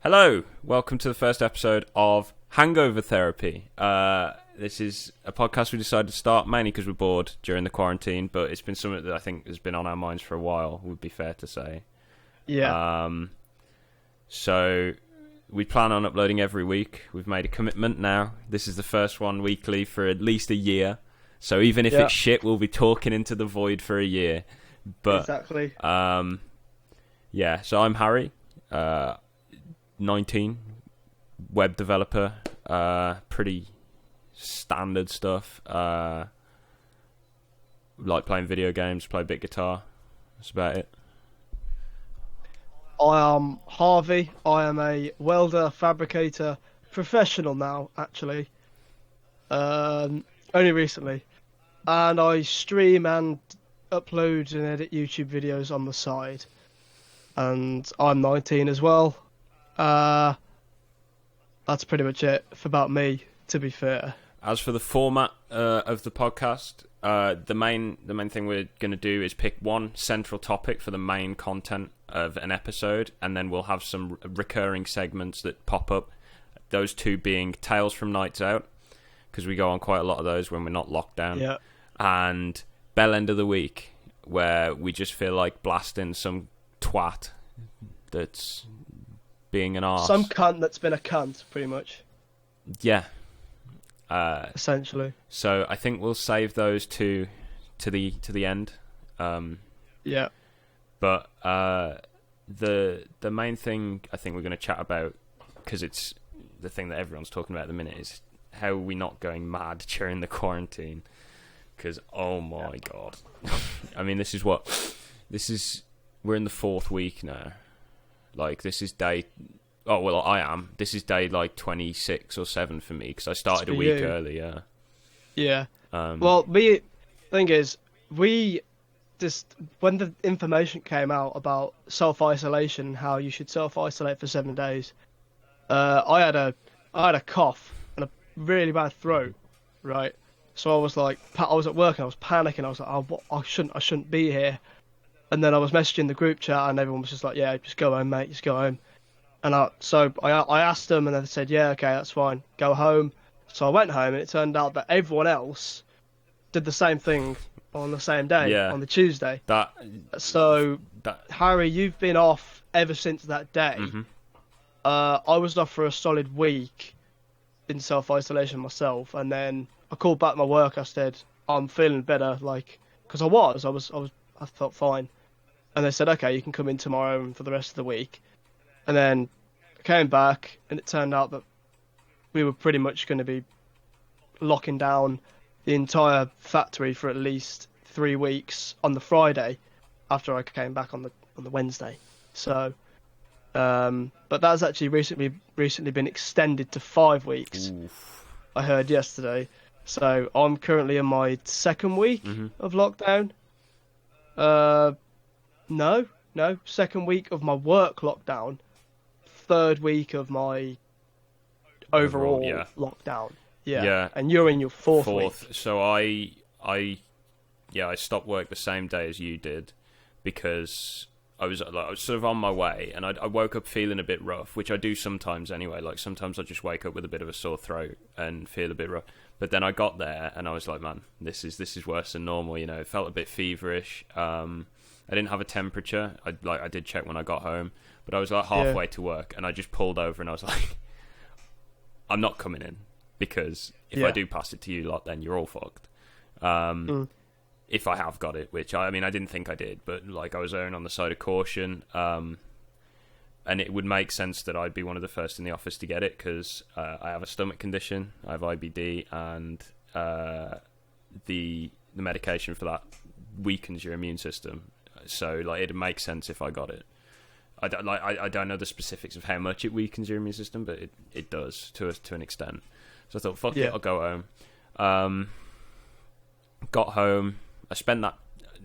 Hello, welcome to the first episode of Hangover Therapy. This is a podcast we decided to start mainly because we're bored during the quarantine, but it's been something that I think has been on our minds for a while, would be fair to say. Yeah. So we plan on uploading every week. We've made a commitment now. This is the first one weekly for at least a year. So even if it's shit, we'll be talking into the void for a year. But, exactly. Yeah, so I'm Harry. 19, web developer, pretty standard stuff. Like playing video games, play a bit guitar. That's about it. I am Harvey. I am a welder, fabricator, professional now, actually. Only recently. And I stream and upload and edit YouTube videos on the side. And I'm 19 as well. That's pretty much it about me, to be fair. As for the format of the podcast, the main thing we're going to do is pick one central topic for the main content of an episode, and then we'll have some recurring segments that pop up. Those two being Tales from Nights Out, because we go on quite a lot of those when we're not locked down. Yeah. And Bell End of the Week, where we just feel like blasting some twat that's being an arse. Some cunt that's been a cunt, pretty much. Yeah. Essentially. So I think we'll save those two to the end. Yeah. But the main thing I think we're going to chat about, because it's the thing that everyone's talking about at the minute, is how are we not going mad during the quarantine? Because oh my god, I mean, we're in the fourth week now. Like, this is day... Oh, well, I am. This is day, 26 or 7 for me, because I started a week early, yeah. Yeah. Well, thing is, when the information came out about self-isolation and how you should self-isolate for 7 days, I had a cough and a really bad throat, right? So I was I was at work and I was panicking. I was like, oh, I shouldn't be here. And then I was messaging the group chat, and everyone was just like, "Yeah, just go home, mate. Just go home." And I asked them, and they said, "Yeah, okay, that's fine. Go home." So I went home, and it turned out that everyone did the same thing on the same day, on the Tuesday. Harry, you've been off ever since that day. Mm-hmm. I was off for a solid week in self-isolation myself, and then I called back my work. I said, "I'm feeling better," because I felt fine. And they said, okay, you can come in tomorrow and for the rest of the week. And then I came back, and it turned out that we were pretty much going to be locking down the entire factory for at least 3 weeks on the Friday after I came back on the Wednesday. So, but that's actually recently been extended to 5 weeks. Oof. I heard yesterday. So I'm currently in my second week of lockdown. No, second week of my work lockdown, third week of my overall lockdown. Yeah. And you're in your fourth week. So I stopped work the same day as you did, because I was sort of on my way, and I woke up feeling a bit rough, which I do sometimes anyway. Like, sometimes I just wake up with a bit of a sore throat and feel a bit rough. But then I got there, and I was like, man, this is worse than normal. You know, it felt a bit feverish. I didn't have a temperature. I did check when I got home, but I was halfway to work, and I just pulled over, and I was like, I'm not coming in, because if I do pass it to you lot, then you're all fucked. If I have got it, which I didn't think I did, but I was erring on the side of caution. And it would make sense that I'd be one of the first in the office to get it, because I have a stomach condition, I have IBD, and the medication for that weakens your immune system. So it'd make sense if I got it. I don't know the specifics of how much it weakens your immune system, but it does to an extent. So I thought, fuck it, I'll go home. Got home. I spent that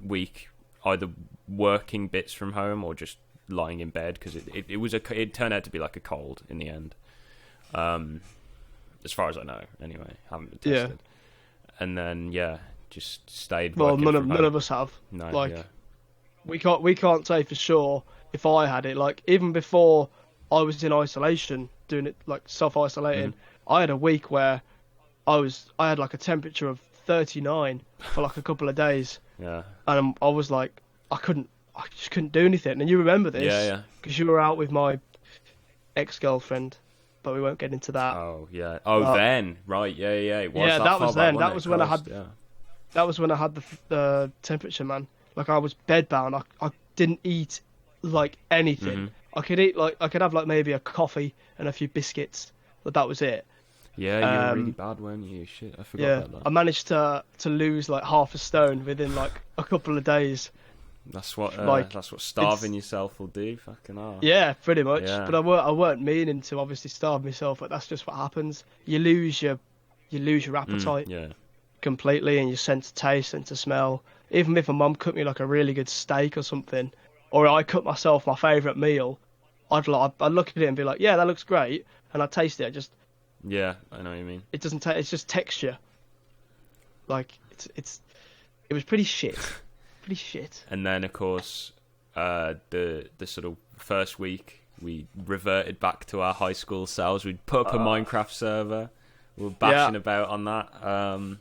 week either working bits from home or just lying in bed, because it turned out to be like a cold in the end. As far as I know, anyway, haven't been tested. And then just stayed. Well, none of us have. No, we can't say for sure if I had it. Even before I was in isolation, doing it like self-isolating. I had a week where I had like a temperature of 39 for like a couple of days. Yeah. And I was like, I just couldn't do anything. And you remember this? Yeah. Because you were out with my ex-girlfriend, but we won't get into that. Oh yeah. Oh, then right. Yeah. It was yeah, that was then. That was when I had. Yeah. That was when I had the temperature, man. Like I was bedbound. I didn't eat like anything. I could have like maybe a coffee and a few biscuits, but that was it. Yeah, you were really bad, weren't you? Shit, I forgot about that. I managed to lose like half a stone within like a couple of days. That's what Like, that's what starving yourself will do. Fucking hell. Yeah, pretty much. Yeah. But I weren't meaning to obviously starve myself, but that's just what happens. You lose your appetite Yeah. completely, and your sense of taste, sense of smell. Even if a mum cooked me like a really good steak or something, or I cooked myself my favourite meal, I'd look at it and be like, yeah, that looks great, and I'd taste it. Yeah, I know what you mean. It doesn't taste. It's just texture. Like it was pretty shit. Pretty shit. And then of course, the sort of first week we reverted back to our high school selves. We'd put up a Minecraft server. We were bashing about on that.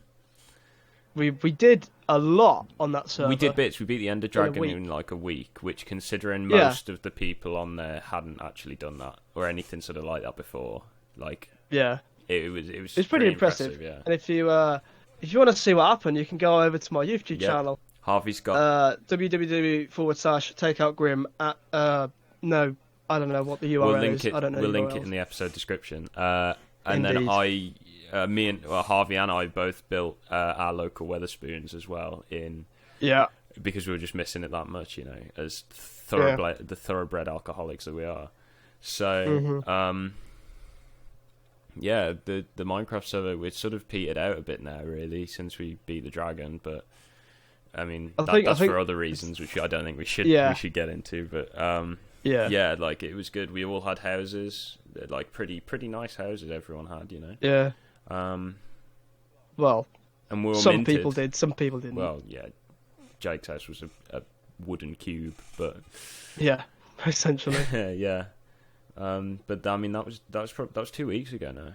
We did a lot on that server. We did bits. We beat the Ender Dragon in like a week, which, considering most of the people on there hadn't actually done that or anything sort of like that before, like it was pretty impressive. Yeah. And if you want to see what happened, you can go over to my YouTube channel. Harvey's got www.takeoutgrim at no, I don't know what the URL is. I don't know. We'll link it in the episode description. And Indeed. then me and Harvey and I both built our local Weatherspoons as well because we were just missing it that much, as the thoroughbred alcoholics that we are. So the Minecraft server, it's sort of petered out a bit now, really, since we beat the dragon. But I mean, that's for other reasons, which I don't think we should get into. But like it was good. We all had houses, like pretty nice houses. Everyone had, Yeah. Well, and we were some minted. people did, some people didn't. Well, yeah, Jake's house was a wooden cube, but yeah, essentially. yeah. But I mean, that was 2 weeks ago now,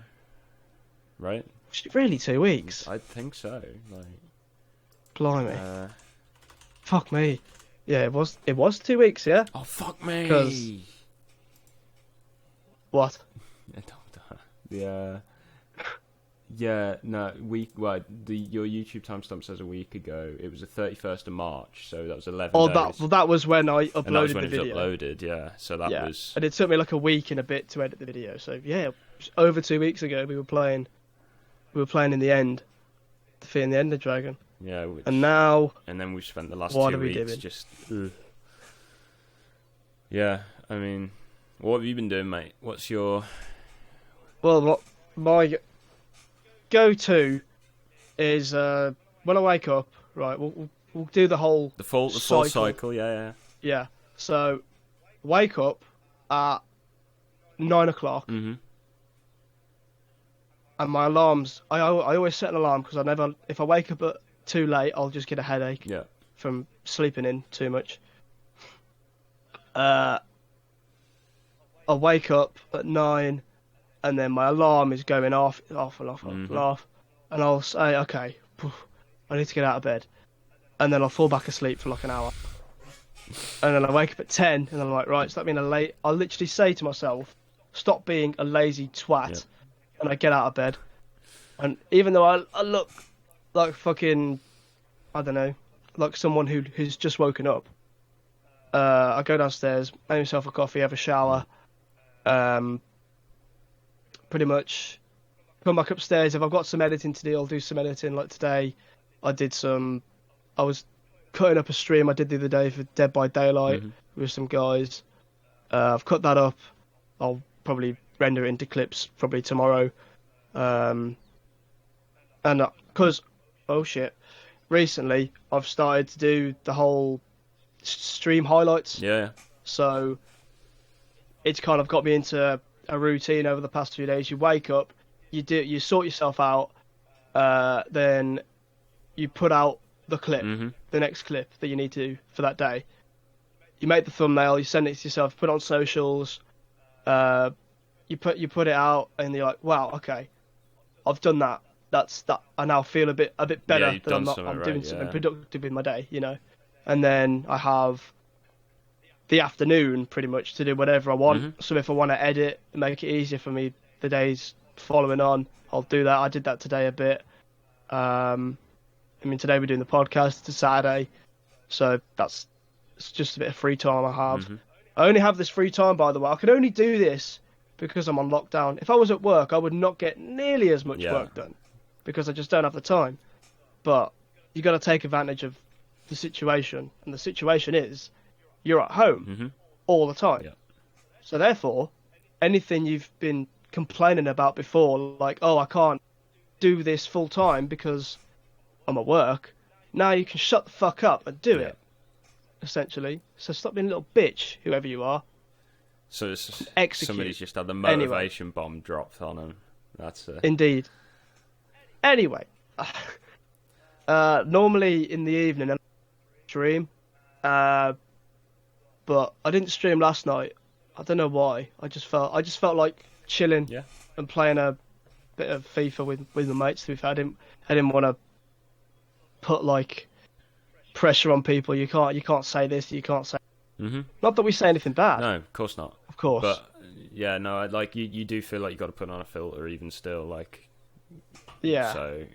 right? Really, 2 weeks? I think so. Like, blimey. Fuck me. Yeah, it was 2 weeks. Yeah. Oh fuck me. What? Yeah. Yeah, no, your YouTube timestamp says a week ago. It was the 31st of March, so that was 11 days. That was when I uploaded and that was when the video. It was uploaded, yeah. So that was... And it took me like a week and a bit to edit the video. So yeah, over 2 weeks ago we were playing in the end, defeating the Ender Dragon. Yeah. And now... And then we've spent the last 2 weeks just... Yeah, I mean, what have you been doing, mate? What's your... Well, my go-to is when I wake up. Right, we'll do the whole full cycle. Yeah. So wake up at 9 o'clock, mm-hmm. and my alarms. I always set an alarm because if I wake up too late, I'll just get a headache. Yeah. From sleeping in too much. I'll wake up at 9. And then my alarm is going off, and I'll say, okay, I need to get out of bed. And then I'll fall back asleep for like an hour. And then I wake up at 10, and I'm like, right, stop being I'll literally say to myself, stop being a lazy twat, and I get out of bed. And even though I look like fucking, I don't know, like someone who's just woken up, I go downstairs, make myself a coffee, have a shower, pretty much come back upstairs. If I've got some editing to do, I'll do some editing. Like today, I was cutting up a stream I did the other day for Dead by Daylight with some guys. I've cut that up. I'll probably render it into clips probably tomorrow. And because, recently I've started to do the whole stream highlights. Yeah. So it's kind of got me into a routine over the past few days. You wake up, you sort yourself out, then you put out the clip, the next clip that you need to for that day. You make the thumbnail, you send it to yourself, put it on socials, You put it out, and you're like, wow, okay, I've done that. That's that. I now feel a bit better you've that done I'm something doing right, something yeah. productive in my day, And then I have the afternoon pretty much to do whatever I want. Mm-hmm. So if I want to edit, make it easier for me the days following on, I'll do that. I did that today a bit. Today we're doing the podcast. It's a Saturday, so it's just a bit of free time I have. Mm-hmm. I only have this free time, by the way. I can only do this because I'm on lockdown. If I was at work, I would not get nearly as much work done because I just don't have the time. But you got to take advantage of the situation, and the situation is you're at home all the time. Yeah. So therefore, anything you've been complaining about before, like, oh, I can't do this full time because I'm at work, now you can shut the fuck up and do it, essentially. So stop being a little bitch, whoever you are. So it's Execute. Somebody's just had the motivation bomb dropped on them. That's Indeed. Anyway, normally in the evening I stream, but I didn't stream last night. I don't know why. I just felt like chilling and playing a bit of FIFA with my mates. To be fair, I didn't want to put like pressure on people. You can't say this. You can't say. Mm-hmm. Not that we say anything bad. No, of course not. Of course. But yeah, no, like you do feel like you got to put on a filter even still, like. Yeah. So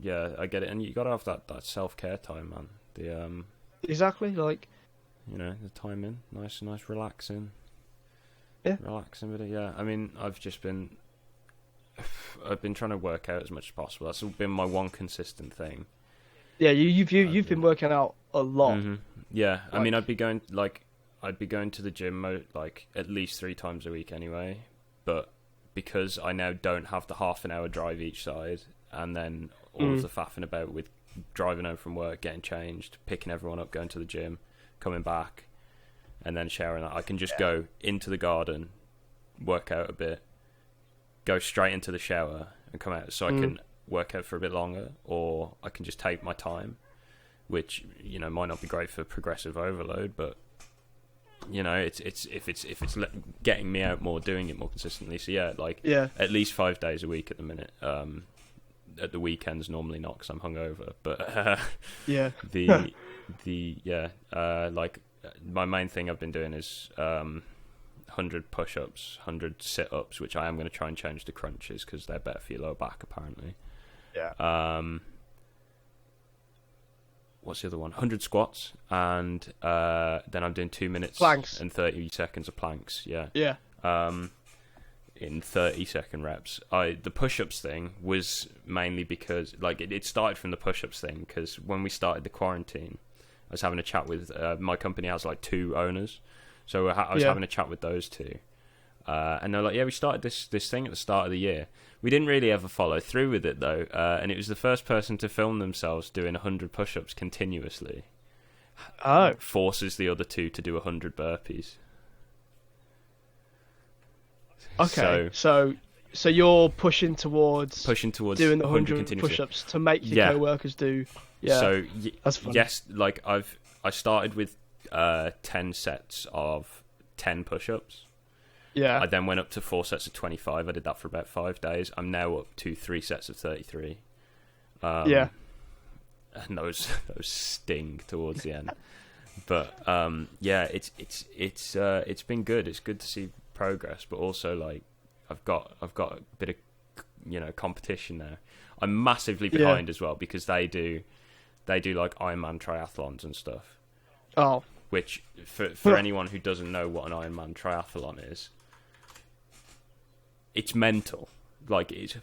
yeah, I get it, and you got to have that self-care time, man. The Exactly, like. The time in, nice, relaxing. Yeah. Relaxing with it. Yeah. I mean, I've been trying to work out as much as possible. That's been my one consistent thing. Yeah, you've been working out a lot. Mm-hmm. Yeah, I mean, I'd be going to the gym like at least 3 times a week anyway. But because I now don't have the half an hour drive each side, and then all of the faffing about with driving home from work, getting changed, picking everyone up, going to the gym, coming back, and then showering, I can just go into the garden, work out a bit, go straight into the shower, and come out. So I can work out for a bit longer, or I can just take my time, which might not be great for progressive overload, but it's if it's getting me out more, doing it more consistently. So at least 5 days a week at the minute. At the weekends normally not, because I'm hungover, but my main thing I've been doing is 100 push-ups, 100 sit-ups, which I am going to try and change to crunches because they're better for your lower back apparently. What's the other one? 100 squats, and then I'm doing 2 minutes planks and 30 seconds of planks. In 30-second reps. The push-ups thing was mainly because it started from the push-ups thing, because when we started the quarantine, I was having a chat with my company has 2 owners, so I was having a chat with those 2, and they're like, we started this thing at the start of the year. We didn't really ever follow through with it though, and it was the first person to film themselves doing 100 push-ups continuously. Forces the other 2 to do 100 burpees. Okay, so you're pushing towards doing the 100 push-ups to make your co-workers do. Yeah. So that's funny. Yes, I started with 10 sets of 10 push-ups. Yeah. I then went up to 4 sets of 25. I did that for about 5 days. I'm now up to 3 sets of 33. And those sting towards the end. But it's been good. It's good to see progress, but also I've got a bit of competition there. I'm massively behind as well, because they do Ironman triathlons and stuff. Oh, which for anyone who doesn't know what an Ironman triathlon is, it's mental. It's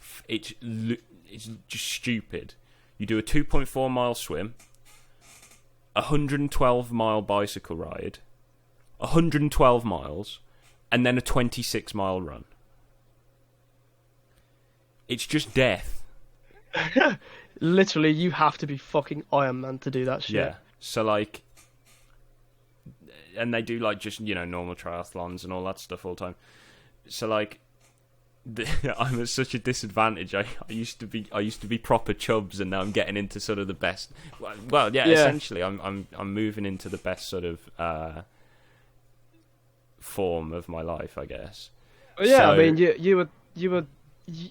just stupid. You do a 2.4 mile swim, 112 mile bicycle ride, 112 miles, and then a 26 mile run. It's just death. Literally, you have to be fucking Iron Man to do that shit. Yeah. So and they do just normal triathlons and all that stuff all the time. So I'm at such a disadvantage. I used to be proper chubs, and now I'm getting into sort of the best. Well, essentially, I'm moving into the best sort of form of my life, I guess. Well, yeah, So, I mean, you were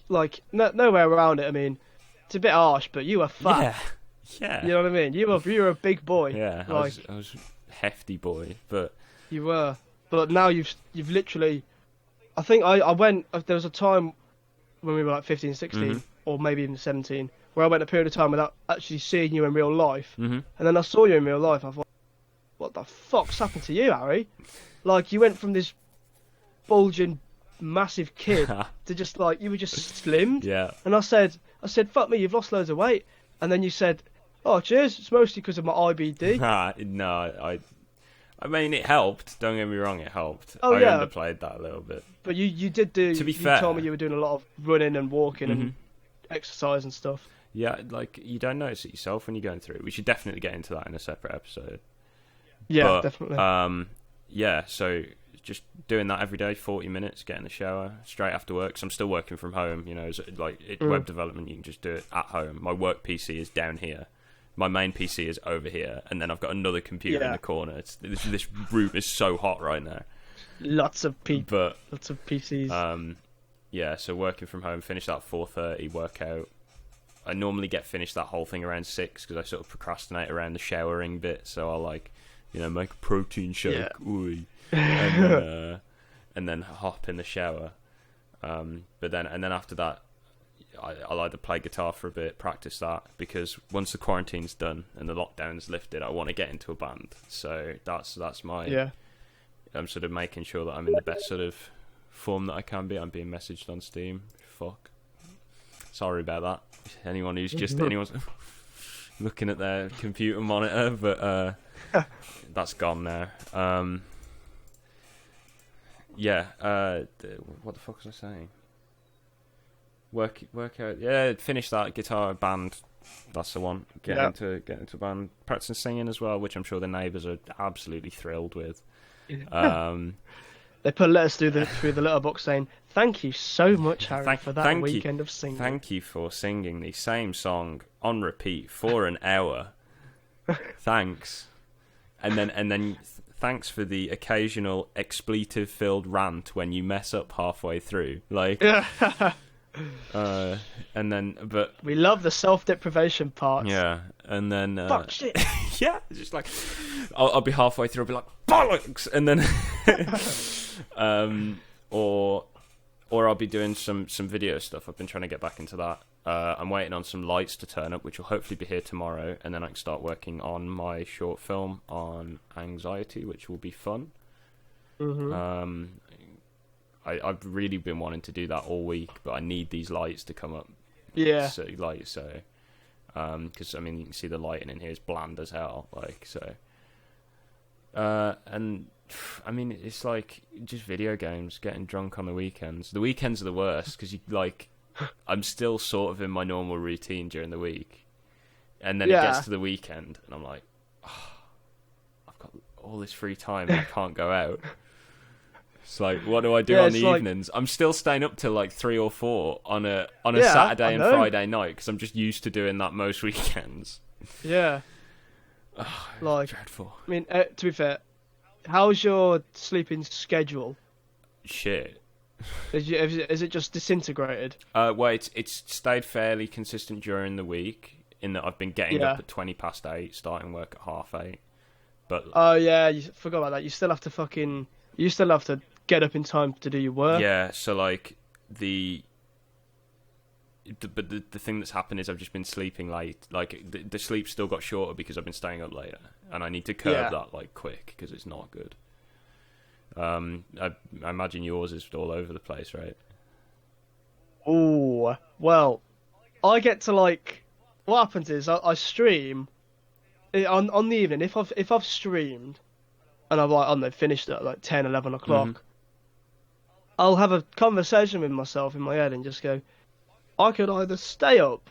like no way around it. I mean, it's a bit harsh, but you were fat. yeah, yeah, You know what I mean? You were a big boy. yeah. Like I was hefty boy, but you were, but now you've literally. I think I went. There was a time when we were like 15, 16, or maybe even 17, where I went a period of time without actually seeing you in real life, and then I saw you in real life. I thought, what the fuck's happened to you, Harry? Like you went from this bulging, massive kid to just like you were just slimmed. yeah. And I said, fuck me, you've lost loads of weight. And then you said, oh, cheers, it's mostly because of my IBD. No, I mean, it helped. Don't get me wrong, it helped. Oh, I yeah. underplayed that a little bit. But you did do. To be you fair, told me you were doing a lot of running and walking and exercise and stuff. Yeah, like you don't notice it yourself when you're going through it. We should definitely get into that in a separate episode. Yeah, but, definitely. Yeah, so just doing that every day, 40 minutes, get in the shower straight after work. Because I'm still working from home. You know, web development, you can just do it at home. My work PC is down here. My main PC is over here, and then I've got another computer in the corner. This room is so hot right now. Lots of PCs. Yeah, so working from home, finish that at 4:30, workout. I normally get finished that whole thing around 6 because I sort of procrastinate around the showering bit. So I'll make a protein shake, and then hop in the shower. But then after that, I'll either play guitar for a bit, practice that, because once the quarantine's done and the lockdown's lifted, I want to get into a band. So that's my. Yeah. I'm sort of making sure that I'm in the best sort of form that I can be. I'm being messaged on Steam. Fuck. Sorry about that. Anyone's looking at their computer monitor, but that's gone now. What the fuck was I saying? Workout. Yeah, finish that guitar band. That's the one. Get into a band. Practicing singing as well, which I'm sure the neighbours are absolutely thrilled with. They put letters through the letterbox saying, "Thank you so much, Harry, for that weekend of singing." Thank you for singing the same song on repeat for an hour. Thanks. And then thanks for the occasional expletive-filled rant when you mess up halfway through. Like, and then, but we love the self-deprivation parts. Yeah, and then fuck shit. Yeah, just like I'll be halfway through, I'll be like bollocks, and then or I'll be doing some video stuff. I've been trying to get back into that. I'm waiting on some lights to turn up, which will hopefully be here tomorrow, and then I can start working on my short film on anxiety, which will be fun. I've really been wanting to do that all week, but I need these lights to come up. Yeah. Because I mean, you can see the lighting in here is bland as hell. Like, so. And I mean, it's like just video games, getting drunk on the weekends. The weekends are the worst because I'm still sort of in my normal routine during the week, and then it gets to the weekend, and I'm like, I've got all this free time, and I can't go out. It's like, what do I do on the evenings? I'm still staying up till like 3 or 4 on a Saturday and Friday night because I'm just used to doing that most weekends. Yeah. Like, dreadful. I mean, to be fair, how's your sleeping schedule? Shit. Is it just disintegrated? Well, it's stayed fairly consistent during the week in that I've been getting up at 8:20, starting work at 8:30. But oh yeah, you forgot about that. You still have to get up in time to do your work. Yeah, so like the thing that's happened is I've just been sleeping late. Like the sleep still got shorter because I've been staying up later, and I need to curb that like quick because it's not good. I imagine yours is all over the place, right? Oh well, I get to like what happens is I stream on the evening if I've streamed and I've like I don't know finished at like 10, 11 o'clock. I'll have a conversation with myself in my head and just go, I could either stay up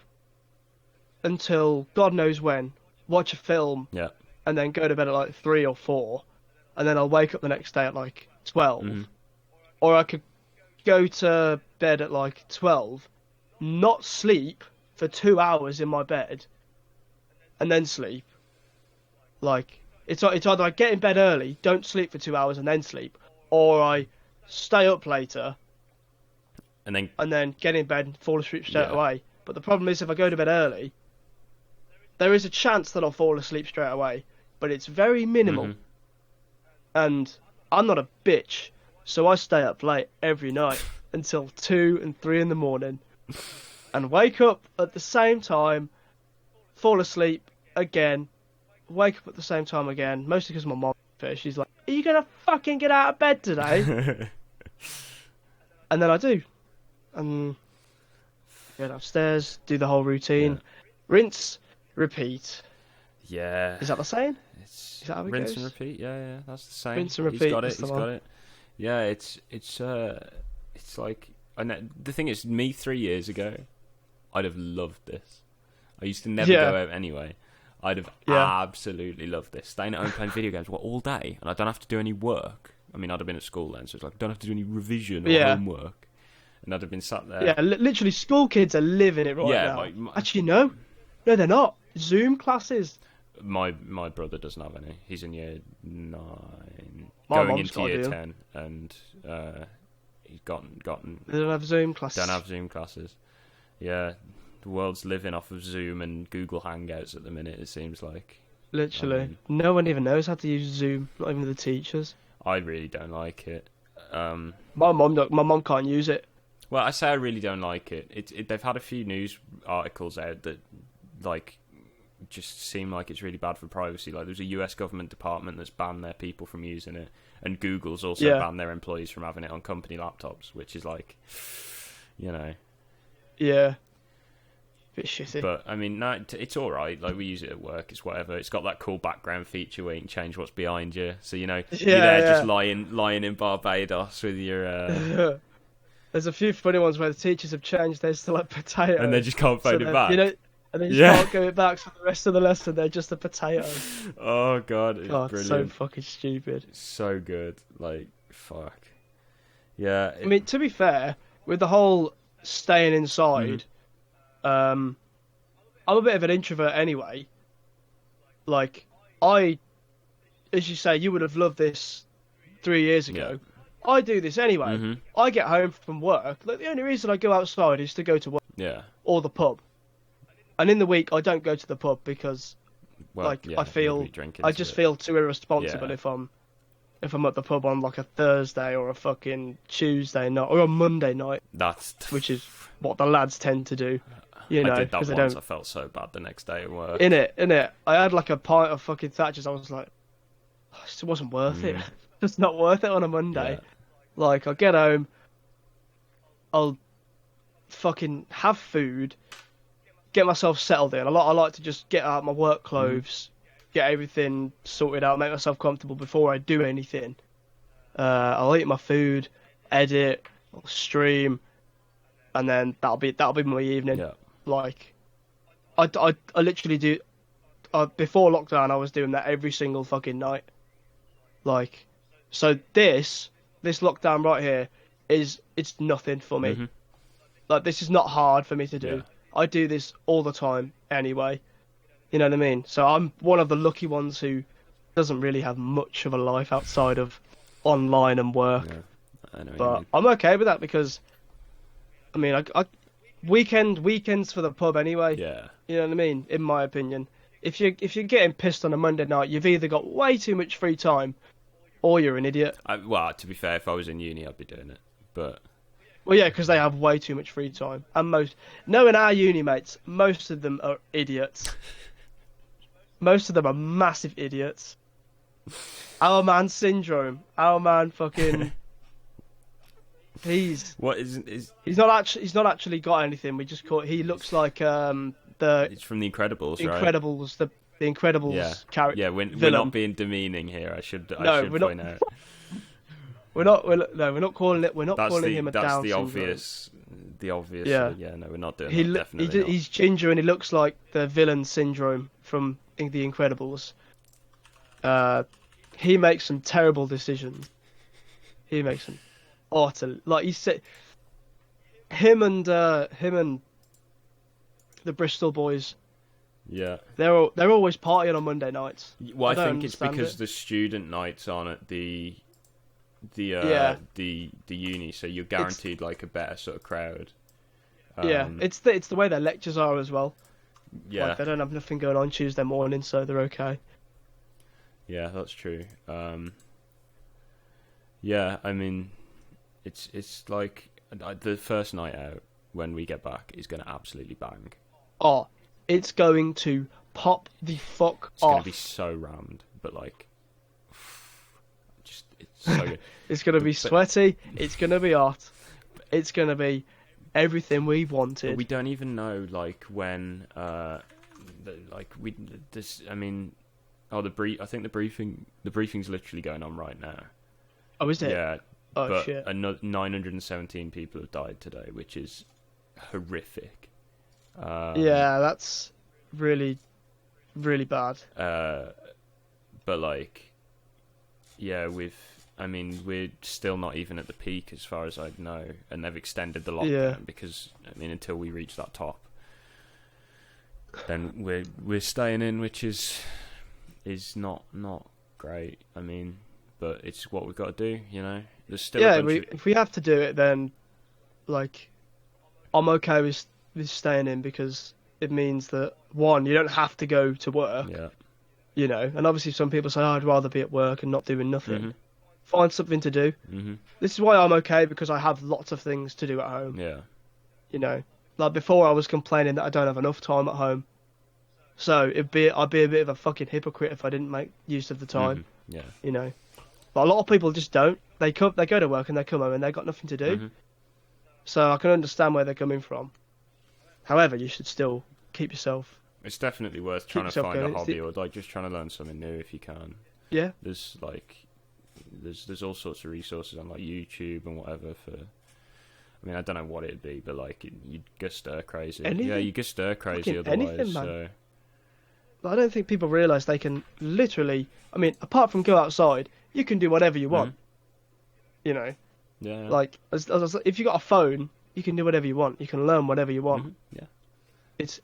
until God knows when, watch a film, and then go to bed at like 3 or 4, and then I'll wake up the next day at like 12. Or I could go to bed at like 12, not sleep for 2 hours in my bed, and then sleep. Like, it's either I get in bed early, don't sleep for 2 hours and then sleep, or I stay up later and then get in bed and fall asleep straight Yeah. away. But the problem is, if I go to bed early, there is a chance that I'll fall asleep straight away, but it's very minimal. Mhm. And I'm not a bitch, so I stay up late every night until 2 and 3 in the morning, and wake up at the same time, fall asleep again, wake up at the same time again, mostly because my mom, she's like, are you gonna fucking get out of bed today? And then I do. And go downstairs, do the whole routine, rinse, repeat. Yeah. Is that the saying? It's Is that how it rinse goes? and repeat. Yeah, that's the same. Rinse and He's repeat, got it. that's the He's one. got it. Yeah, it's like, I know, the thing is, me 3 years ago, I'd have loved this. I used to never go out anyway. I'd have absolutely loved this. Staying at home playing video games all day, and I don't have to do any work. I mean, I'd have been at school then, so it's like I don't have to do any revision or homework, and I'd have been sat there. Yeah, literally, school kids are living it right now. Actually, no, they're not. Zoom classes. My brother doesn't have any. He's in year 9, My going mom's into got year a deal. 10, and he's gotten. They don't have Zoom classes. Don't have Zoom classes. Yeah, the world's living off of Zoom and Google Hangouts at the minute. It seems like. Literally, no one even knows how to use Zoom. Not even the teachers. I really don't like it. My mom can't use it. Well, I say I really don't like it. They've had a few news articles out that, like, just seem like it's really bad for privacy. Like, there's a US government department that's banned their people from using it, and Google's also banned their employees from having it on company laptops, which is like, you know. Yeah. Bit shitty. But, I mean, no, it's alright. Like, we use it at work. It's whatever. It's got that cool background feature where you can change what's behind you. So, you know, you're there just lying in Barbados with your... There's a few funny ones where the teachers have changed theirs to, like, potato. And they just can't phone it back. You know, and they just can't go it back for the rest of the lesson. They're just a potato. Oh, God. It's brilliant. So fucking stupid. It's so good. Like, fuck. Yeah. I mean, to be fair, with the whole staying inside... I'm a bit of an introvert anyway. Like, as you say, you would have loved this 3 years ago. Yeah. I do this anyway. Mm-hmm. I get home from work. Like, the only reason I go outside is to go to work. Yeah. Or the pub. And in the week, I don't go to the pub because, I just feel too irresponsible if I'm at the pub on like a Thursday or a fucking Tuesday night or a Monday night. Which is what the lads tend to do. You know, I did that once. I felt so bad the next day at work. In it. I had like a pint of fucking Thatcher's. I was like, it wasn't worth it. It's not worth it on a Monday. Yeah. Like, I'll get home, I'll fucking have food, get myself settled in. I like to just get out my work clothes, get everything sorted out, make myself comfortable before I do anything. I'll eat my food, edit, I'll stream, and then that'll be my evening. Yeah. Like, I literally do. Before lockdown, I was doing that every single fucking night. Like, so this lockdown right here it's nothing for me. Mm-hmm. Like, this is not hard for me to do. Yeah. I do this all the time anyway. You know what I mean? So I'm one of the lucky ones who doesn't really have much of a life outside of online and work. Yeah, I know. But I'm okay with that because, I mean, I weekends for the pub anyway. Yeah. You know what I mean? In my opinion, if you're getting pissed on a Monday night, you've either got way too much free time, or you're an idiot. Well, to be fair, if I was in uni, I'd be doing it. But well, yeah, because they have way too much free time, and knowing our uni mates, most of them are idiots. Most of them are massive idiots. Our man Syndrome. Our man fucking. He's not actually got anything. We just he looks like It's from The Incredibles, right? The Incredibles character. Yeah, we're not being demeaning here. I should point out. We're not calling it. We're not calling him a Down syndrome. The obvious. Yeah, no, we're not doing that. Definitely not. He's ginger and he looks like the villain Syndrome from The Incredibles. He makes some terrible decisions. He makes some utter, like he said. Him and the Bristol boys. Yeah. They're always partying on Monday nights. Well, I think it's because the student night's on at the the uni, so you're guaranteed like a better sort of crowd. It's the way their lectures are as well. Yeah, like, they don't have nothing going on Tuesday morning, so they're okay. Yeah, that's true. Yeah, I mean, it's like the first night out when we get back is going to absolutely bang. Oh, it's going to pop the fuck It's off. going to be so rammed, but like, just it's so good. It's going to be sweaty. It's going to be hot. It's going to be everything we wanted. But we don't even know like when. Like we this. I mean, I think the briefing's literally going on right now. Oh, is it? Yeah. Oh, but shit. Another 917 people have died today, which is horrific. Yeah, that's really, really bad. But like, yeah, we're still not even at the peak as far as I know, and they've extended the lockdown because until we reach that top, then we're staying in, which is not great. I mean, but it's what we've got to do, you know. There's still if we have to do it, then like I'm okay with staying in because it means that one, you don't have to go to work. Yeah. You know, and obviously some people say, I'd rather be at work and not doing nothing. Mm-hmm. Find something to do. Mm-hmm. This is why I'm okay, because I have lots of things to do at home. Yeah. You know, like before I was complaining that I don't have enough time at home. So I'd be a bit of a fucking hypocrite if I didn't make use of the time. Mm-hmm. Yeah. You know, but a lot of people just don't. They go to work and they come home and they've got nothing to do. Mm-hmm. So I can understand where they're coming from. However, you should still keep yourself. It's definitely worth trying to find going. a hobby or like just trying to learn something new if you can. Yeah. There's all sorts of resources on like YouTube and whatever for. I mean, I don't know what it'd be, but like you'd go stir crazy. Anything? Yeah, you get stir crazy Fucking otherwise. anything, man. So I don't think people realise they can literally. I mean, apart from go outside, you can do whatever you want. You know, yeah. like if you got a phone, you can do whatever you want. You can learn whatever you want. Mm-hmm. Yeah. It's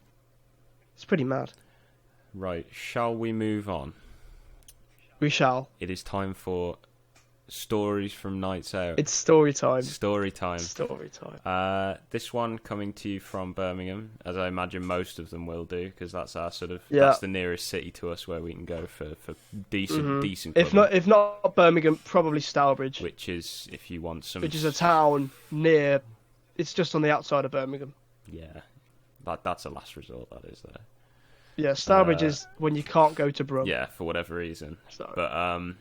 pretty mad. Right, shall we move on? We shall. It is time for stories from nights out. It's story time. Story time. Story time. This one coming to you from Birmingham, as I imagine most of them will do, because that's our sort of that's the nearest city to us where we can go for decent. Clubbing. If not Birmingham, probably Stourbridge. Which is if you want some. Which is a town near. It's just on the outside of Birmingham. Yeah, that's a last resort. That is there. Yeah, Stourbridge is when you can't go to Brum. Yeah, for whatever reason. Sorry. But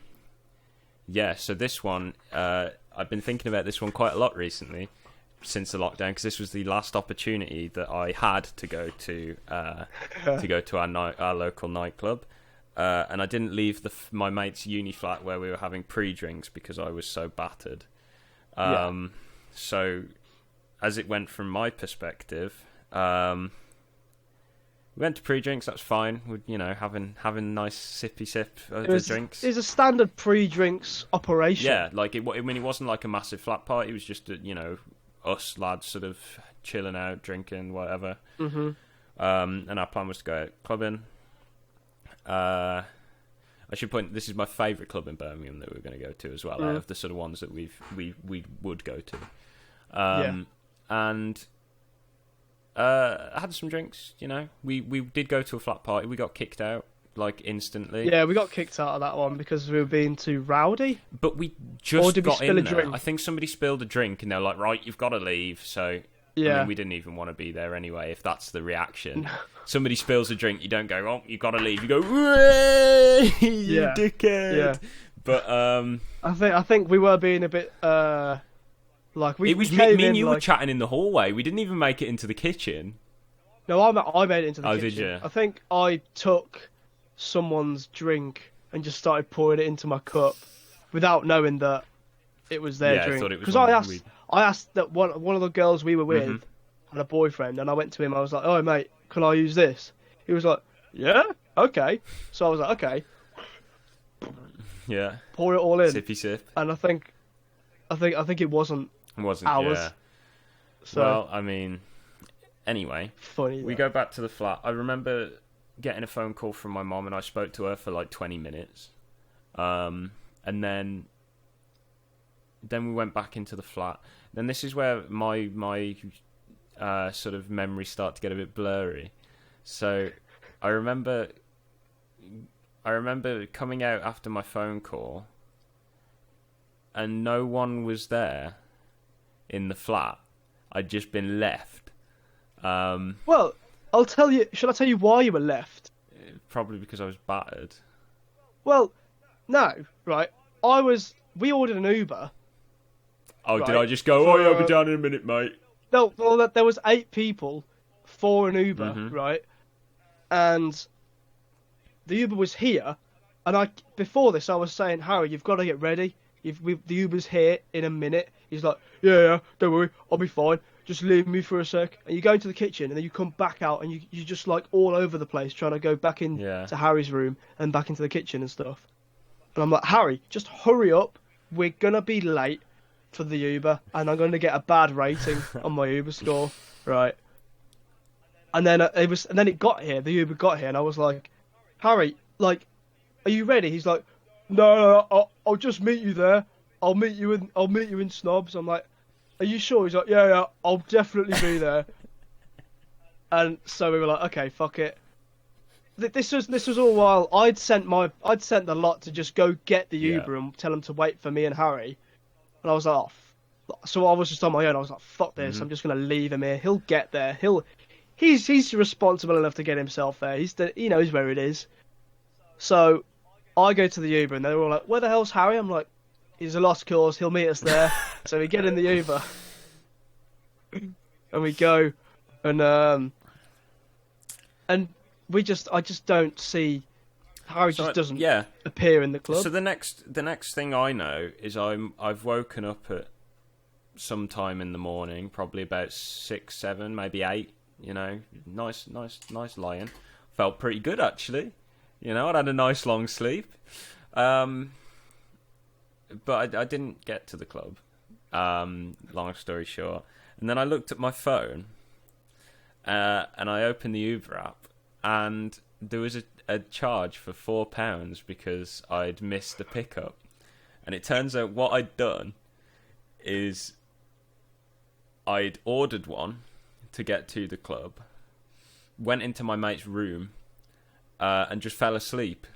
yeah. So this one, I've been thinking about this one quite a lot recently, since the lockdown, because this was the last opportunity that I had to go to our local nightclub, and I didn't leave my mate's uni flat where we were having pre-drinks because I was so battered. So, as it went from my perspective, we went to pre-drinks. That's fine. We're having nice sippy sip of the drinks. It was a standard pre-drinks operation. Yeah, like it wasn't like a massive flat party. It was just us lads sort of chilling out, drinking, whatever. Mm-hmm. And our plan was to go out clubbing. I should point. This is my favourite club in Birmingham that we're going to go to as well. Out of the sort of ones that we would go to. And. I had some drinks, We did go to a flat party. We got kicked out, like, instantly. Yeah, we got kicked out of that one because we were being too rowdy. But we just got in a there. drink? I think somebody spilled a drink, and they're like, right, you've got to leave. So, yeah. I mean, we didn't even want to be there anyway, if that's the reaction. Somebody spills a drink, you don't go, oh, you've got to leave. You go, you dickhead. Yeah. But, I think we were being a bit, like it was me and you were chatting in the hallway. We didn't even make it into the kitchen. No, I made it into the kitchen. Did you? I think I took someone's drink and just started pouring it into my cup without knowing that it was their drink. Because I asked that one of the girls we were with had a boyfriend, and I went to him. I was like, "Oh mate, can I use this?" He was like, "Yeah, okay." So I was like, "Okay." Yeah. Pour it all in. Sippy sip. And I think it wasn't. It wasn't ours. Yeah. So, well, I mean, anyway, funny. We go back to the flat. I remember getting a phone call from my mom, and I spoke to her for like 20 minutes. And then we went back into the flat. Then this is where my sort of memories start to get a bit blurry. So I remember coming out after my phone call, and no one was there in the flat. I'd just been left. Well, I'll tell you. Shall I tell you why you were left? Probably because I was battered. Well, no, right. We ordered an Uber. Oh, right, did I just go, oh, yeah, I'll be down in a minute, mate? No, well, there was 8 people for an Uber, right? And the Uber was here, and before this I was saying, Harry, you've got to get ready. The Uber's here in a minute. He's like, yeah, don't worry, I'll be fine. Just leave me for a sec. And you go into the kitchen, and then you come back out, and you're just like all over the place trying to go back in to Harry's room and back into the kitchen and stuff. And I'm like, Harry, just hurry up. We're gonna be late for the Uber, and I'm going to get a bad rating on my Uber score, right? And then it got here. The Uber got here, and I was like, Harry, like, are you ready? He's like, no, I'll just meet you there. I'll meet you in Snobs. I'm like, are you sure? He's like, yeah, I'll definitely be there. And so we were like, okay, fuck it. This was all while I'd sent the lot to just go get the Uber and tell them to wait for me and Harry. And I was like, so I was just on my own. I was like, fuck this. I'm just gonna leave him here. He'll get there. He's responsible enough to get himself there. He knows where it is. So I go to the Uber, and they're all like, where the hell's Harry? I'm like, he's a lost cause. He'll meet us there. So we get in the Uber, and we go, and I just don't see. Harry just doesn't appear in the club. So the next thing I know is I've woken up at some time in the morning, probably about 6, 7, maybe 8. You know, nice lying. Felt pretty good actually. You know, I'd had a nice long sleep. But I didn't get to the club. Long story short, and then I looked at my phone, and I opened the Uber app, and there was a charge for £4 because I'd missed a pickup. And it turns out what I'd done is I'd ordered one to get to the club, went into my mate's room, and just fell asleep.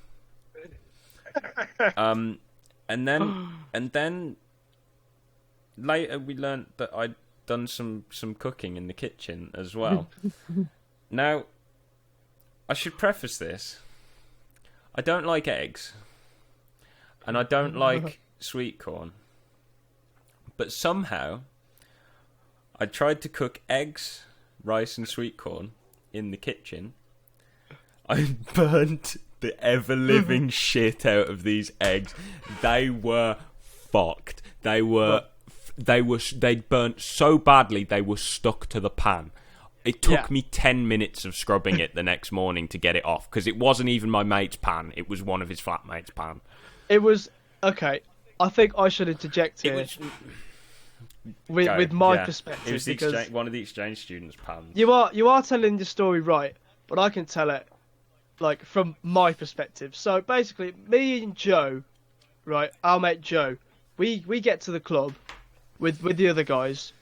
And then later we learnt that I'd done some cooking in the kitchen as well. Now, I should preface this. I don't like eggs, and I don't like sweet corn. But somehow, I tried to cook eggs, rice, and sweet corn in the kitchen. I burnt the ever-living shit out of these eggs. They were fucked. They burnt so badly they were stuck to the pan. It took me 10 minutes of scrubbing it the next morning to get it off, because it wasn't even my mate's pan. It was one of his flatmates' pan. It was... Okay, I think I should interject here with my perspective. It was one of the exchange students' pans. You are telling the story right, but I can tell it like from my perspective. So basically, me and Joe, right, our mate Joe, we get to the club with the other guys.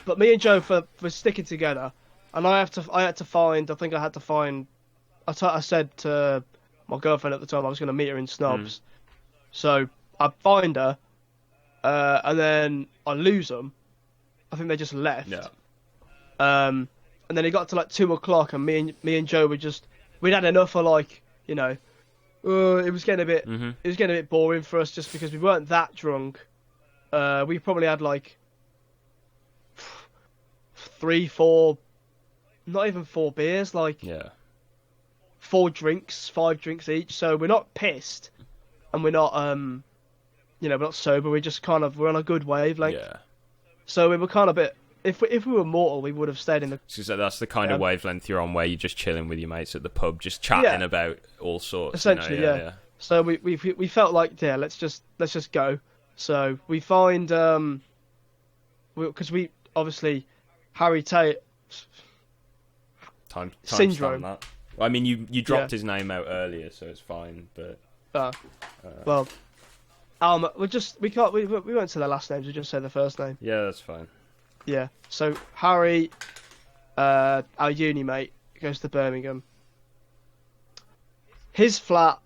But me and Joe for sticking together, and I had to find. I said to my girlfriend at the time I was going to meet her in Snobs, so I find her, and then I lose them. I think they just left. Yeah. And then it got to like 2:00, and me and Joe we'd had enough of like, you know, it was getting a bit boring for us just because we weren't that drunk. We probably had like 3, 4, not even 4 beers, like 4 drinks, 5 drinks each. So we're not pissed, and we're not, we're not sober. We're just we're on a good wavelength. Yeah. So we were kind of a bit. If we were mortal, we would have stayed in the. So that's the kind of wavelength you're on, where you're just chilling with your mates at the pub, just chatting about all sorts. Essentially, yeah. So we felt like let's just go. So we find because we obviously. Harry Tate time syndrome. That. I mean, you dropped his name out earlier, so it's fine. But well, we won't say their last names. We just say the first name. Yeah, that's fine. Yeah. So Harry, our uni mate, goes to Birmingham. His flat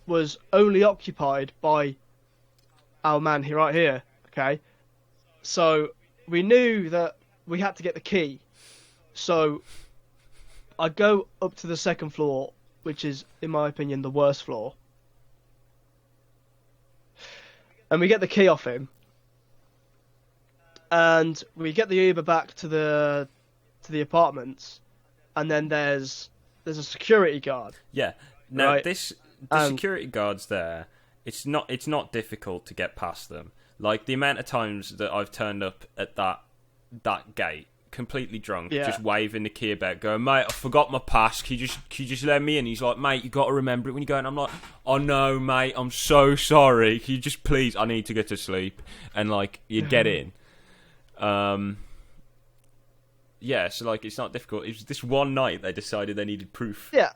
was only occupied by our man here, right here. Okay. So we knew that we had to get the key. So I go up to the second floor, which is, in my opinion, the worst floor. And we get the key off him. And we get the Uber back to the apartments. And then there's a security guard. Yeah. No, right? the security guards there, it's not difficult to get past them. Like, the amount of times that I've turned up at that gate, completely drunk, just waving the key about, going, mate, I forgot my pass, can you just let me in? He's like, mate, you got to remember it when you go in. I'm like, oh no, mate, I'm so sorry, can you just please, I need to go to sleep. And, like, you get in. Yeah, so, like, it's not difficult. It was this one night they decided they needed proof. Yeah.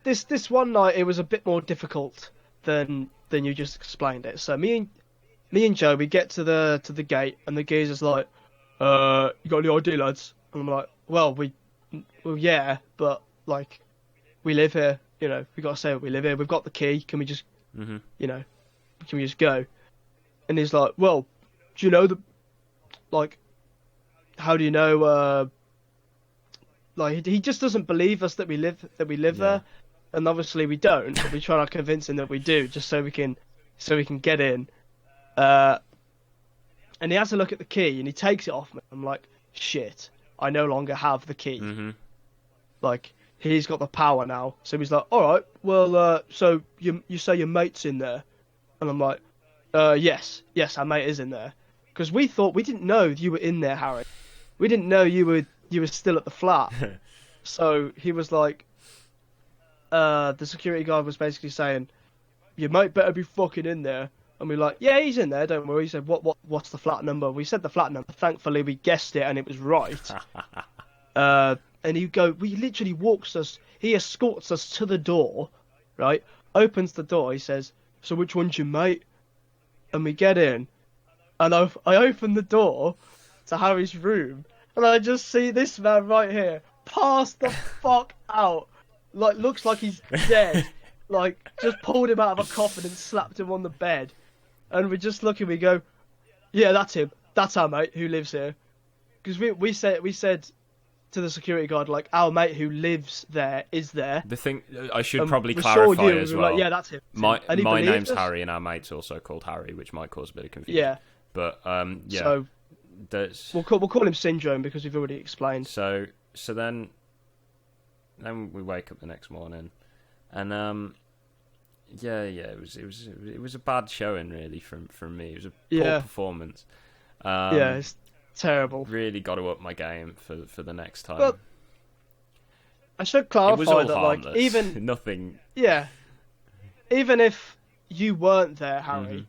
This one night, it was a bit more difficult than you just explained it. So me and Joe, we get to the gate, and the geezer's like, you got any ID, lads? And I'm like, well, yeah, but, like, we live here, you know, we gotta say we live here, we've got the key, can we just, you know, can we just go? And he's like, well, do you know like, how do you know, like, he just doesn't believe us that we live there, and obviously we don't, but we try to convince him that we do, just so we can get in. And he has a look at the key, and he takes it off me. I'm like, shit, I no longer have the key. Like, he's got the power now. So he's like, all right, well, so you say your mate's in there? And I'm like, yes, our mate is in there. Because we didn't know you were in there, Harry. We didn't know you were still at the flat. So he was like, the security guard was basically saying, your mate better be fucking in there. And we're like, yeah, he's in there, don't worry. He said, what's the flat number? We said the flat number. Thankfully, we guessed it, and it was right. And he literally he escorts us to the door, right? Opens the door, he says, so which one's your mate? And we get in, and I open the door to Harry's room, and I just see this man right here, pass the fuck out. Like, looks like he's dead. Like, just pulled him out of a coffin and slapped him on the bed. And we just look and we go, yeah, that's him. That's our mate who lives here. Because we said to the security guard, like, our mate who lives there is there. The thing I should probably clarify as well. Like, yeah, that's him. My name's Harry, and our mate's also called Harry, which might cause a bit of confusion. Yeah. But yeah. So we'll call him Syndrome because we've already explained. So then we wake up the next morning, and yeah, it was a bad showing really from me. It was a poor performance. Yeah, it's terrible. Really got to up my game for the next time. But I should clarify that, harmless. like, even nothing. Yeah, even if you weren't there, Harry,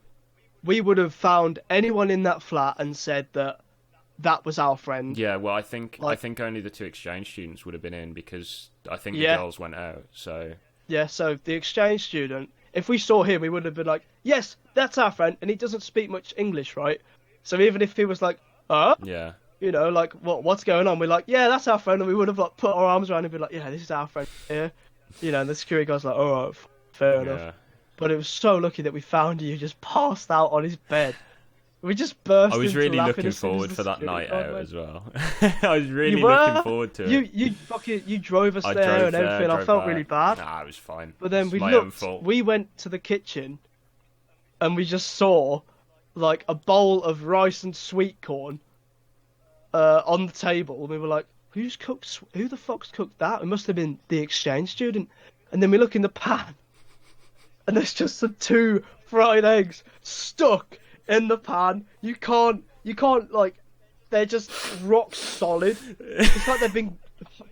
we would have found anyone in that flat and said that was our friend. Yeah, well, I think only the two exchange students would have been in because I think the girls went out. So yeah, so the exchange student, if we saw him, we would have been like, yes, that's our friend, and he doesn't speak much English, right? So even if he was like, yeah, you know, like, what's going on? We're like, yeah, that's our friend, and we would have, like, put our arms around him and be like, yeah, this is our friend here. You know, and the security guard's like, all right, fair enough. But it was so lucky that we found you just passed out on his bed. We just burst. I was really looking forward for that night out as well. I was really looking forward to it. You drove us there and everything. I felt really bad. Nah, it was fine. But then we went to the kitchen, and we just saw, like, a bowl of rice and sweet corn on the table. And we were like, who the fuck's cooked that? It must have been the exchange student. And then we look in the pan, and there's just some 2 fried eggs stuck in the pan. You can't, like, they're just rock solid. It's like they've been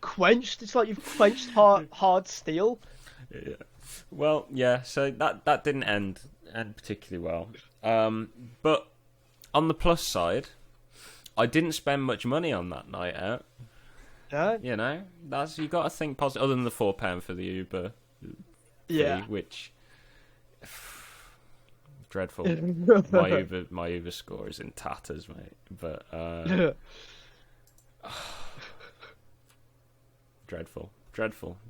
quenched. It's like you've quenched hard steel. Yeah. Well, yeah, so that didn't end particularly well. But on the plus side, I didn't spend much money on that night out. Yeah. You know, you got to think positive, other than the £4 for the Uber fee, which Dreadful. My Uber score is in tatters, mate. But dreadful.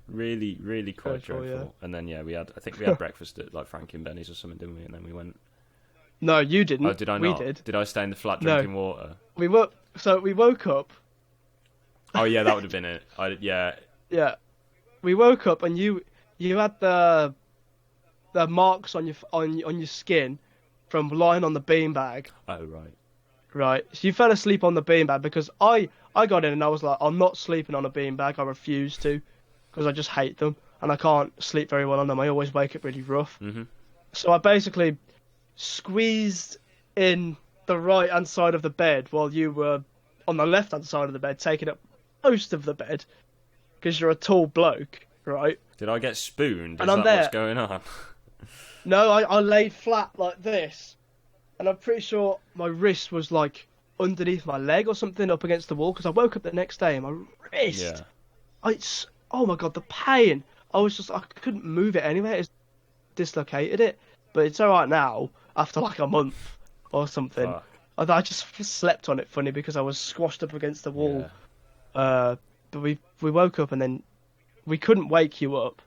Really, really quite dreadful. Yeah. And then I think we had breakfast at like Frankie and Benny's or something, didn't we? And then we went. No, you didn't. Oh, did I not? We did. Did I stay in the flat drinking water? We woke up. Oh yeah, that would have been it. Yeah. Yeah, we woke up and you had the marks on your skin from lying on the beanbag. Oh right. Right. So you fell asleep on the beanbag because I got in and I was like, I'm not sleeping on a beanbag. I refuse to, because I just hate them and I can't sleep very well on them. I always wake up really rough. Mm-hmm. So I basically squeezed in the right hand side of the bed while you were on the left hand side of the bed, taking up most of the bed because you're a tall bloke, right? Did I get spooned? And Is I'm that there. What's going on? No, I laid flat like this, and I'm pretty sure my wrist was like underneath my leg or something up against the wall because I woke up the next day and my wrist. Yeah. Oh my god, the pain! I couldn't move it anyway. It dislocated it, but it's all right now after like a month or something. Fuck. I just slept on it funny because I was squashed up against the wall. Yeah. But we woke up and then we couldn't wake you up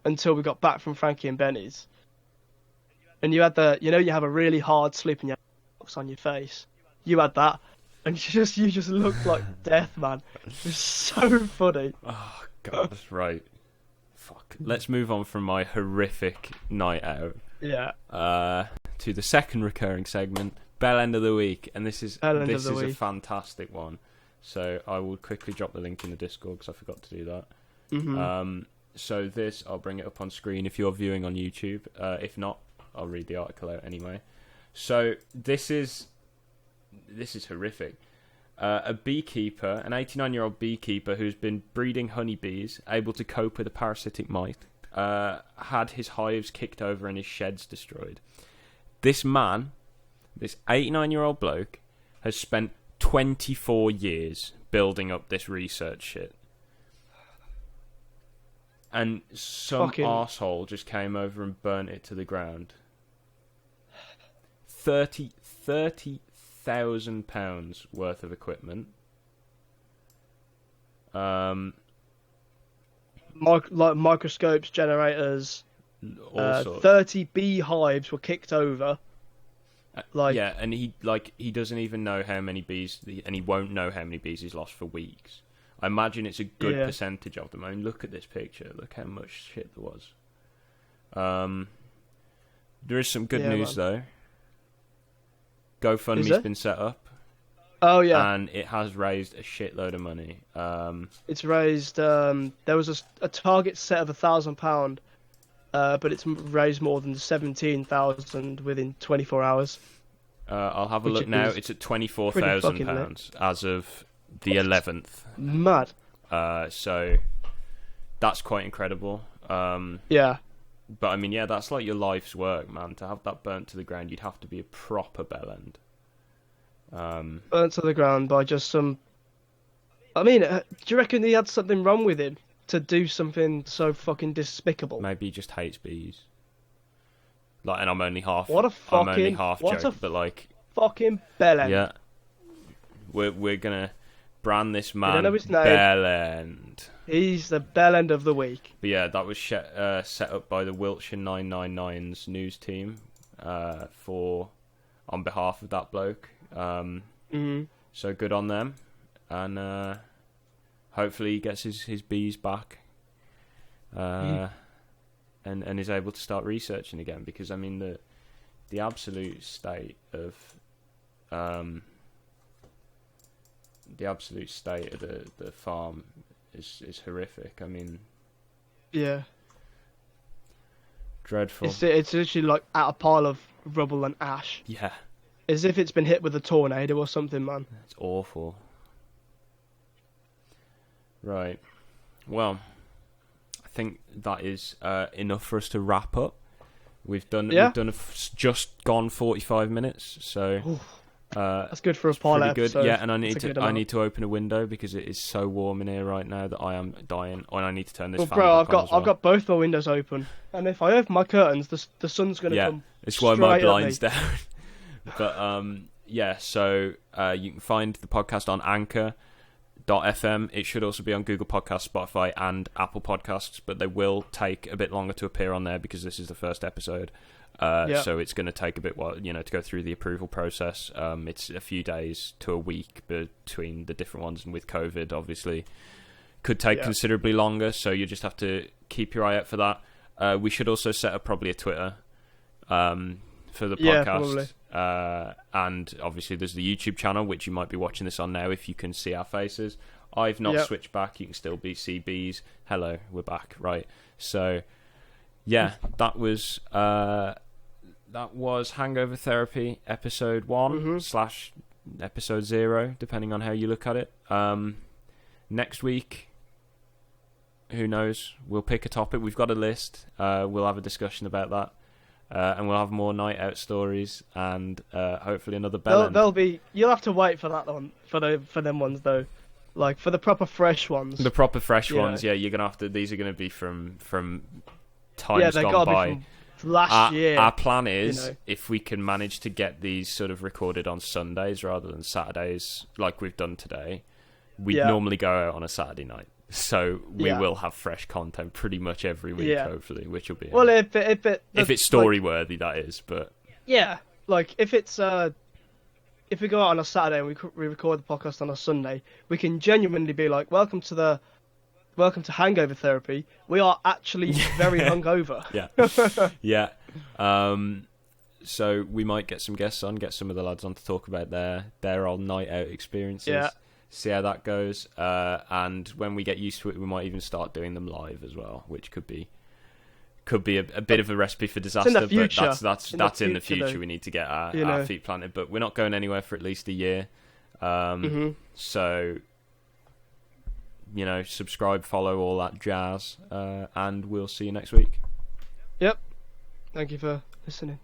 until we got back from Frankie and Benny's. And you had you have a really hard sleep and you have marks on your face. You had that, and you just looked like death, man. It was so funny. Oh god, right. Fuck. Let's move on from my horrific night out. Yeah. To the second recurring segment, Bell End of the Week, and this is a fantastic one. So I will quickly drop the link in the Discord because I forgot to do that. Mm-hmm. So I'll bring it up on screen if you're viewing on YouTube. If not, I'll read the article out anyway. So this is horrific. A beekeeper, an 89-year-old beekeeper who's been breeding honeybees, able to cope with a parasitic mite, had his hives kicked over and his sheds destroyed. This man, this 89-year-old bloke, has spent 24 years building up this research shit. And some arsehole just came over and burnt it to the ground. £30,000 worth of equipment. Like microscopes, generators. All sorts. 30 beehives were kicked over. And he doesn't even know how many bees, and he won't know how many bees he's lost for weeks. I imagine it's a good percentage of them. I mean, look at this picture. Look how much shit there was. There is some good news though. GoFundMe's been set up. Oh yeah, and it has raised a shitload of money. It's raised. There was a target set of £1,000. But it's raised more than 17,000 within 24 hours. I'll have a look now. It's at £24,000 as of the 11th. Mad. So that's quite incredible. Yeah. But I mean, that's like your life's work, man. To have that burnt to the ground, you'd have to be a proper bellend. Burnt to the ground by just some. I mean, do you reckon he had something wrong with him to do something so fucking despicable? Maybe he just hates bees. Like, and I'm only half. I'm only half joking, but like. Fucking bellend. Yeah. We're gonna brand this man bellend. He's the bellend of the week. But yeah, that was set up by the Wiltshire 999's news team on behalf of that bloke. So good on them, and hopefully he gets his bees back, and is able to start researching again. Because I mean the absolute state of the farm is horrific. I mean, yeah, dreadful. It's literally like at a pile of rubble and ash. Yeah. As if it's been hit with a tornado or something, man. It's awful. Right. Well, I think that is enough for us to wrap up. We've just gone 45 minutes, so That's good for a pilot episode. Yeah, and I need to open a window because it is so warm in here right now that I am dying. And I need to turn this fan back on as well. I've got both my windows open, and if I open my curtains, the sun's going to come. Yeah, it's why my blind's down. But yeah, so you can find the podcast on Anchor.fm. It should also be on Google Podcasts, Spotify, and Apple Podcasts, but they will take a bit longer to appear on there because this is the first episode. So it's going to take a bit while, to go through the approval process. It's a few days to a week between the different ones, and with COVID, obviously, could take considerably longer. So you just have to keep your eye out for that. We should also set up probably a Twitter for the podcast. And obviously there's the YouTube channel, which you might be watching this on now if you can see our faces. I've not switched back. You can still be CBs. Hello, we're back, right? So yeah, that was Hangover Therapy episode 1 / episode 0, depending on how you look at it. Next week, who knows? We'll pick a topic. We've got a list. We'll have a discussion about that. And we'll have more night out stories and hopefully another bell. You'll have to wait for that one, for them ones though, like for the proper fresh ones. The proper fresh ones, yeah. You're gonna have to. These are gonna be from times gone by. Be from last year. Our plan is if we can manage to get these sort of recorded on Sundays rather than Saturdays, like we've done today. We normally go out on a Saturday night. So we will have fresh content pretty much every week, hopefully, which will be if it's story worthy, that is. But like if we go out on a Saturday and we record the podcast on a Sunday, we can genuinely be like, welcome to Hangover Therapy. We are actually very hungover. Yeah. So we might get some guests on, get some of the lads on to talk about their old night out experiences. Yeah. See how that goes, and when we get used to it, we might even start doing them live as well, which could be a bit of a recipe for disaster. It's in the future. But that's in the future. We need to get our feet planted, but we're not going anywhere for at least a year. So subscribe, follow, all that jazz, and we'll see you next week. Yep. Thank you for listening.